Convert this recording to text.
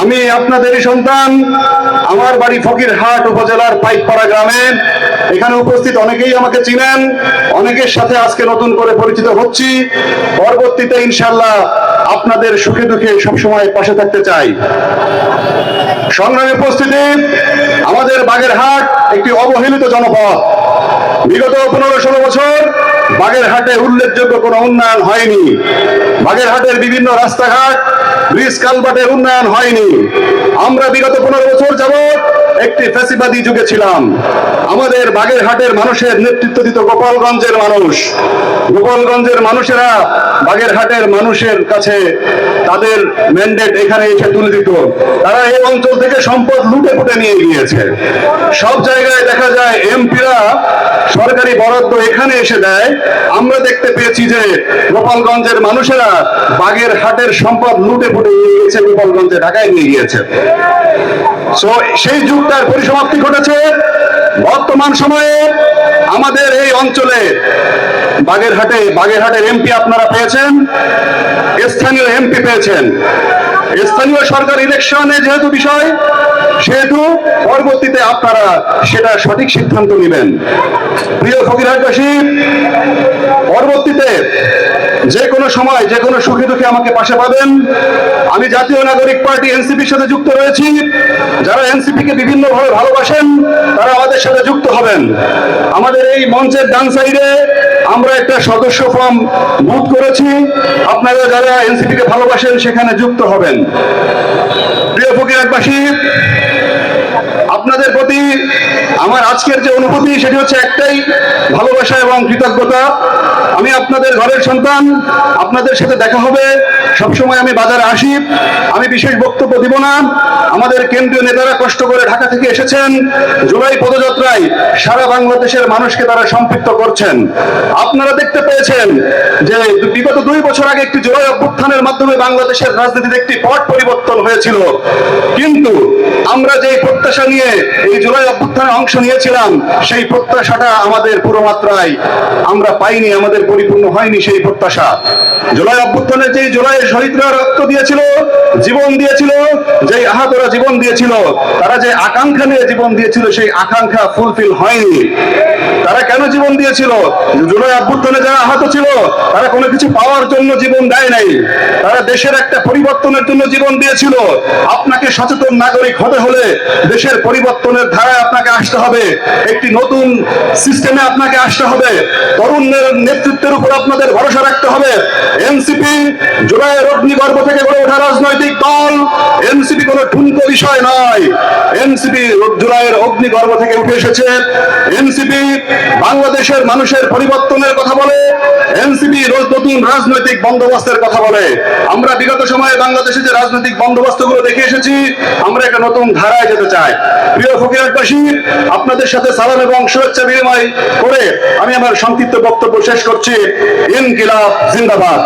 আমি আপনাদেরই সন্তান। আমার বাড়ি ফকিরহাট উপজেলার পাইকপাড়া গ্রামে। এখানে উপস্থিত অনেকেই আমাকে চিনেন, অনেকের সাথে আজকে নতুন করে পরিচিত হচ্ছি। পরবর্তীতে ইনশাআল্লাহ আপনাদের সুখে দুঃখে সবসময় পাশে থাকতে চাই। সংগ্রামী উপস্থিতি, আমাদের বাগেরহাট একটি অবহেলিত জনপদ। বিগত 15-16 বছর বাগেরহাটে উল্লেখযোগ্য কোনো উন্নয়ন হয়নি। বাগেরহাটের বিভিন্ন রাস্তাঘাট, ব্রিজ কালভার্টের উন্নয়ন হয়নি। আমরা বিগত 15 বছর যাবৎ একটি ফ্যাসিবাদী যুগে ছিলাম। আমাদের বাগেরহাটের মানুষের নেতৃত্ব দিত গোপালগঞ্জের মানুষ। গোপালগঞ্জের মানুষেরা বাগেরহাটের মানুষের কাছে তাদের ম্যান্ডেট এখানে এসে তুলে দিত। তারা এই অঞ্চল থেকে সম্পদ লুটে পুটে নিয়ে গিয়েছে। সব জায়গায় দেখা যায় এমপিরা সরকারি বরাদ্দ এখানে এসে দেয়। আমরা দেখতে পেয়েছি যে গোপালগঞ্জের মানুষেরা বাগেরহাটের সম্পদ লুটে পুটে নিয়ে গিয়েছে, গোপালগঞ্জে ঢাকায় নিয়ে গিয়েছে। সেই যুগটার পরিসমাপ্তি ঘটেছে। বর্তমান সময়ে আমাদের এই অঞ্চলে বাগেরহাটের এমপি আপনারা পেয়েছেন, স্থানীয় এমপি পেয়েছেন। স্থানীয় সরকার ইলেকশনে যেহেতু বিষয়, সেহেতু পরবর্তীতে আপনারা সেটা সঠিক সিদ্ধান্ত নেবেন। প্রিয় ফকিরহাটবাসী, পরবর্তীতে যে কোনো সময় যে কোনো সুখে দুঃখে আমাকে পাশে পাবেন। আমি জাতীয় নাগরিক পার্টি এনসিপির সাথে যুক্ত রয়েছি। যারা এনসিপি কে বিভিন্নভাবে ভালোবাসেন তারা আমাদের সাথে যুক্ত হবেন। আমাদের এই মঞ্চের ডান সাইডে আমরা একটা সদস্য ফর্ম বুথ করেছি। আপনারা যারা এনসিপি কে ভালোবাসেন সেখানে যুক্ত হবেন। প্রিয় ফকিরহাটবাসী, আপনাদের প্রতি আমার আজকের যে অনুভূতি সেটি হচ্ছে একটাই, ভালোবাসা এবং কৃতজ্ঞতা। আমি আপনাদের ঘরের সন্তান, আপনাদের সাথে দেখা হবে। সবসময় আমি বাজারে আসি। আমি বিশেষ বক্তব্য দিব না। আমাদের কেন্দ্রীয় নেতারা কষ্ট করে ঢাকা থেকে এসেছেন। জুলাই পদযাত্রায় সারা বাংলাদেশের মানুষকে তারা সম্পৃক্ত করছেন। আপনারা দেখতে পেয়েছেন যে বিগত 2 বছর আগে একটি জুলাই অভ্যুত্থানের মাধ্যমে বাংলাদেশের রাজনীতিতে একটি পট পরিবর্তন হয়েছিল। কিন্তু আমরা যে প্রত্যাশা নিয়ে এই জুলাই অভ্যুত্থানে অংশ নিয়েছিলাম, সেই প্রত্যাশাটা আমাদের পুরো মাত্রায় আমরা পাইনি, আমাদের পরিপূর্ণ হয়নি সেই প্রত্যাশা। জুলাই অভ্যুত্থানে যে জুলাইয়ের শহীদরা রক্ত দিয়েছিল, জীবন দিয়েছিল, যে আহতরা জীবন দিয়েছিল, তারা যে আকাঙ্ক্ষা নিয়ে জীবন দিয়েছিল, সেই আকাঙ্ক্ষা ফুলফিল হয়নি। তারা কেন জীবন দিয়েছিল? জুলাই অভ্যুত্থানে যারা আহত ছিল তারা কোনো কিছু পাওয়ার জন্য জীবন দেয় নাই, তারা দেশের একটা পরিবর্তনের জন্য জীবন দিয়েছিল। আপনাকে সচেতন নাগরিক হতে হলে দেশের পরিবর্তনের ধারায় আপনাকে আসতে হবে, একটি নতুন সিস্টেমে আপনাকে আসতে হবে। তরুণদের নেতৃত্বের উপর আপনাদের ভরসা রাখতে হবে। এনসিপি জুলাইয়ের অগ্নিগর্ভ থেকে গড়ে ওঠা রাজনৈতিক দল। এনসিপি কোনো ঠুনকো বিষয় নয়। এনসিপি জুলাইয়ের অগ্নিগর্ভ থেকে উঠে এসেছে। এনসিপি বাংলাদেশের মানুষের পরিবর্তনের কথা বলে। এনসিপি নতুন রাজনৈতিক বন্দোবস্তের কথা বলে। আমরা বিগত সময়ে বাংলাদেশে যে রাজনৈতিক বন্দোবস্তগুলো দেখে এসেছি, আমরা একটা নতুন ধারায় যেতে চাই। প্রিয় ফকিরহাটবাসী, আপনাদের সাথে সালাম এবং শুভেচ্ছা বিনিময় করে আমি আমার সংক্ষিপ্ত বক্তব্য শেষ করছি। ইনকিলাব জিন্দাবাদ।